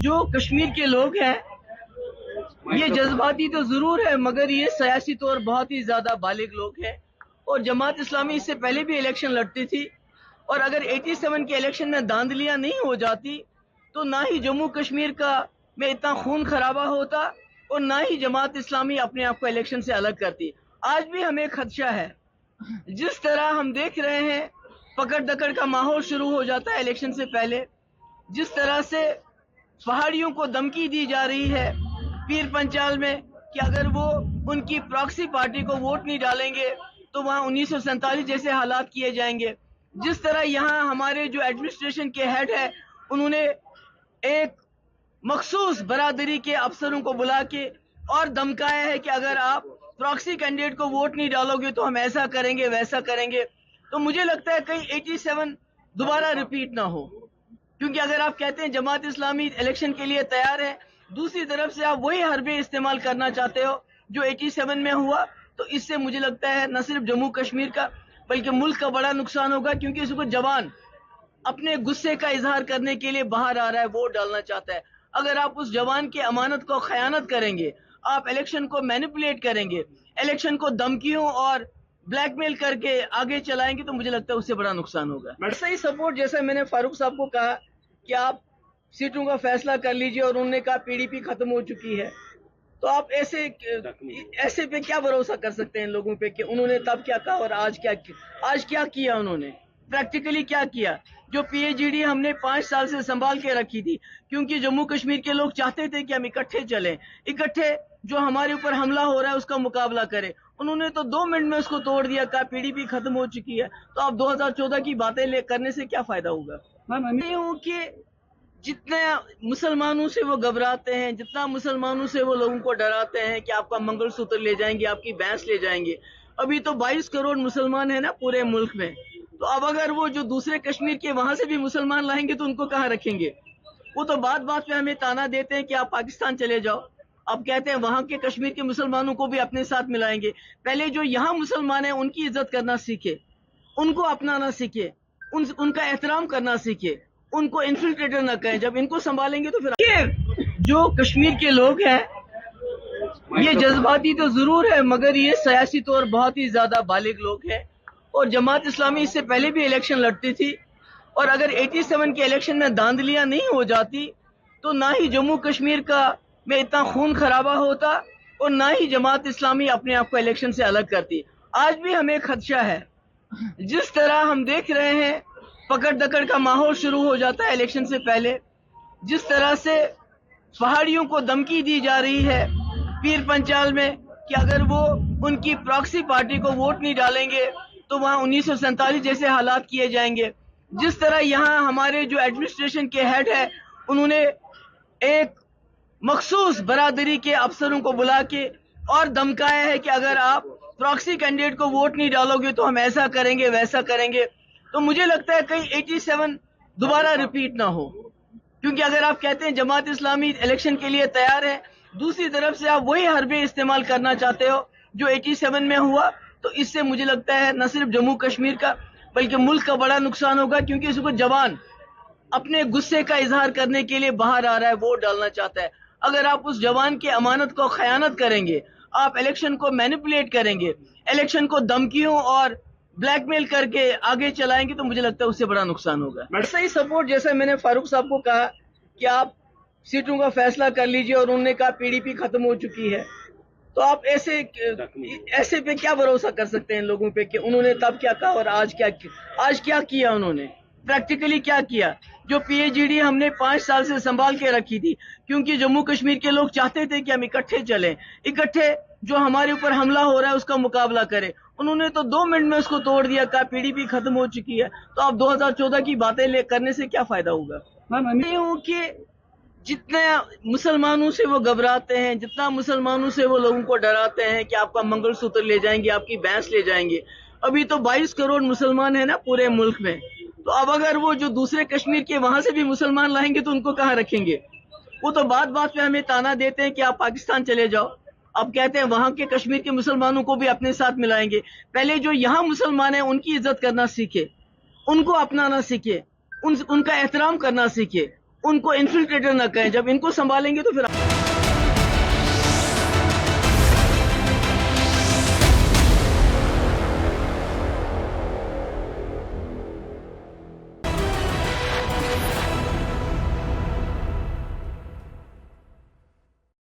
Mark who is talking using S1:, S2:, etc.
S1: جو کشمیر کے لوگ ہیں یہ جذباتی تو ضرور ہے مگر یہ سیاسی طور بہت ہی زیادہ بالغ لوگ ہیں، اور جماعت اسلامی اس سے پہلے بھی الیکشن لڑتی تھی، اور اگر 87 کے الیکشن میں داندلیاں نہیں ہو جاتی تو نہ ہی جموں کشمیر کا میں اتنا خون خرابہ ہوتا اور نہ ہی جماعت اسلامی اپنے آپ کو الیکشن سے الگ کرتی۔ آج بھی ہمیں خدشہ ہے، جس طرح ہم دیکھ رہے ہیں پکڑ دکڑ کا ماحول شروع ہو جاتا ہے الیکشن سے پہلے، جس طرح سے پہاڑیوں کو دھمکی دی جا رہی ہے پیر پنچال میں کہ اگر وہ ان کی پراکسی پارٹی کو ووٹ نہیں ڈالیں گے تو وہاں 1947 جیسے حالات کیے جائیں گے۔ جس طرح یہاں ہمارے جو ایڈمنسٹریشن کے ہیڈ ہے انہوں نے ایک مخصوص برادری کے افسروں کو بلا کے اور دھمکایا ہے کہ اگر آپ پراکسی کینڈیڈیٹ کو ووٹ نہیں ڈالو گے تو ہم ایسا کریں گے ویسا کریں گے۔ تو مجھے لگتا ہے کہیں 87 دوبارہ ریپیٹ نہ ہو، کیونکہ اگر آپ کہتے ہیں جماعت اسلامی الیکشن کے لیے تیار ہے، دوسری طرف سے آپ وہی حربے استعمال کرنا چاہتے ہو جو 87 میں ہوا، تو اس سے مجھے لگتا ہے نہ صرف جموں کشمیر کا بلکہ ملک کا بڑا نقصان ہوگا، کیونکہ اس کو جوان اپنے غصے کا اظہار کرنے کے لیے باہر آ رہا ہے، ووٹ ڈالنا چاہتا ہے۔ اگر آپ اس جوان کی امانت کو خیانت کریں گے، آپ الیکشن کو مینیپولیٹ کریں گے، الیکشن کو دھمکیوں اور بلیک میل کر کے آگے چلائیں گے، تو مجھے لگتا ہے اس سے بڑا نقصان ہوگا۔ صحیح سپورٹ جیسا میں نے فاروق صاحب کو کہا کہ آپ سیٹوں کا فیصلہ کر لیجئے، اور انہوں نے کہا پی ڈی پی ختم ہو چکی ہے، تو آپ ایسے پہ کیا بھروسہ کر سکتے ہیں لوگوں پہ کہ انہوں نے تب کیا کہا اور آج کیا کیا انہوں نے پریکٹیکلی کیا کیا؟ جو پی ایچ ڈی ہم نے 5 سال سے سنبھال کے رکھی تھی، کیونکہ جموں کشمیر کے لوگ چاہتے تھے کہ ہم اکٹھے چلیں، اکٹھے جو ہمارے اوپر حملہ ہو رہا ہے اس کا مقابلہ کریں۔ انہوں نے تو 2 منٹ میں اس کو توڑ دیا، کہا پی ڈی پی ختم ہو چکی ہے، تو اب 2014 کی باتیں کرنے سے کیا فائدہ ہوگا؟ میں ہوں کہ جتنے مسلمانوں سے وہ گھبراتے ہیں، جتنا مسلمانوں سے وہ لوگوں کو ڈراتے ہیں کہ آپ کا منگل سوتر لے جائیں گے، آپ کی بھینس لے جائیں گے۔ ابھی تو 22 کروڑ مسلمان ہیں نا پورے ملک میں، تو اب اگر وہ جو دوسرے کشمیر کے وہاں سے بھی مسلمان لائیں گے تو ان کو کہاں رکھیں گے؟ وہ تو بات بات پہ ہمیں تانا دیتے ہیں کہ آپ پاکستان چلے جاؤ، اب کہتے ہیں وہاں کے کشمیر کے مسلمانوں کو بھی اپنے ساتھ ملائیں گے۔ پہلے جو یہاں مسلمان ہیں ان کی عزت کرنا سیکھے، ان کو اپنانا سیکھے، ان کا احترام کرنا سیکھے، ان کو انفلٹریٹر نہ کہیں۔ جب ان کو سنبھالیں گے تو پھر جو کشمیر کے لوگ ہیں یہ جذباتی تو ضرور ہے مگر یہ سیاسی طور بہت ہی زیادہ بالغ لوگ ہیں، اور جماعت اسلامی اس سے پہلے بھی الیکشن لڑتی تھی، اور اگر 87 کے الیکشن میں داندلیاں نہیں ہو جاتی تو نہ ہی جموں کشمیر کا میں اتنا خون خرابہ ہوتا اور نہ ہی جماعت اسلامی اپنے آپ کو الیکشن سے الگ کرتی۔ آج بھی ہمیں خدشہ ہے، جس طرح ہم دیکھ رہے ہیں پکڑ دکڑ کا ماحول شروع ہو جاتا ہے الیکشن سے پہلے، جس طرح سے پہاڑیوں کو دھمکی دی جا رہی ہے پیر پنچال میں کہ اگر وہ ان کی پراکسی پارٹی کو ووٹ نہیں ڈالیں گے تو وہاں 1947 جیسے حالات کیے جائیں گے۔ جس طرح یہاں ہمارے جو ایڈمنسٹریشن کے ہیڈ ہے انہوں نے ایک مخصوص برادری کے افسروں کو بلا کے اور دھمکایا ہے کہ اگر آپ پراکسی کینڈیڈیٹ کو ووٹ نہیں ڈالو گے تو ہم ایسا کریں گے ویسا کریں گے۔ تو مجھے لگتا ہے کہیں 87 دوبارہ ریپیٹ نہ ہو، کیونکہ اگر آپ کہتے ہیں جماعت اسلامی الیکشن کے لیے تیار ہے، دوسری طرف سے آپ وہی حربے استعمال کرنا چاہتے ہو جو 87 میں ہوا، تو اس سے مجھے لگتا ہے نہ صرف جموں کشمیر کا بلکہ ملک کا بڑا نقصان ہوگا، کیونکہ اس کو جوان اپنے غصے کا اظہار کرنے کے لیے باہر آ رہا ہے، ووٹ ڈالنا چاہتا ہے۔ اگر آپ اس جوان کی امانت کو خیانت کریں گے، آپ الیکشن کو مینیپولیٹ کریں گے، الیکشن کو دھمکیوں اور بلیک میل کر کے آگے چلائیں گے، تو مجھے لگتا ہے اس سے بڑا نقصان ہوگا۔ صحیح سپورٹ جیسا میں نے فاروق صاحب کو کہا کہ آپ سیٹوں کا فیصلہ کر لیجئے، اور انہوں نے کہا پی ڈی پی ختم ہو چکی ہے، تو آپ ایسے پہ کیا بھروسہ کر سکتے ہیں لوگوں پہ کہ انہوں نے تب کیا کہا اور آج کیا کیا انہوں نے پریکٹیکلی کیا کیا؟ جو پی ایچ ڈی ہم نے 5 سال سے سنبھال کے رکھی تھی، کیونکہ جموں کشمیر کے لوگ چاہتے تھے کہ ہم اکٹھے چلیں، اکٹھے جو ہمارے اوپر حملہ ہو رہا ہے اس کا مقابلہ کریں۔ انہوں نے تو 2 منٹ میں اس کو توڑ دیا، کہا پی ڈی پی ختم ہو چکی ہے، تو اب 2014 کی باتیں کرنے سے کیا فائدہ ہوگا؟ میں ہوں کہ جتنے مسلمانوں سے وہ گھبراتے ہیں، جتنا مسلمانوں سے وہ لوگوں کو ڈراتے ہیں کہ آپ کا منگل سوتر لے جائیں گے، آپ کی بھینس لے جائیں گے۔ ابھی تو 22 کروڑ مسلمان ہیں نا پورے ملک میں، تو اب اگر وہ جو دوسرے کشمیر کے وہاں سے بھی مسلمان لائیں گے تو ان کو کہاں رکھیں گے؟ وہ تو بات بات پہ ہمیں تانا دیتے ہیں کہ آپ پاکستان چلے جاؤ، اب کہتے ہیں وہاں کے کشمیر کے مسلمانوں کو بھی اپنے ساتھ ملائیں گے۔ پہلے جو یہاں مسلمان ہیں ان کی عزت کرنا سیکھے، ان کو اپنانا سیکھے، ان کا احترام کرنا سیکھے، ان کو انفلٹریٹر نہ کہیں. جب ان کو سنبھالیں گے تو پھر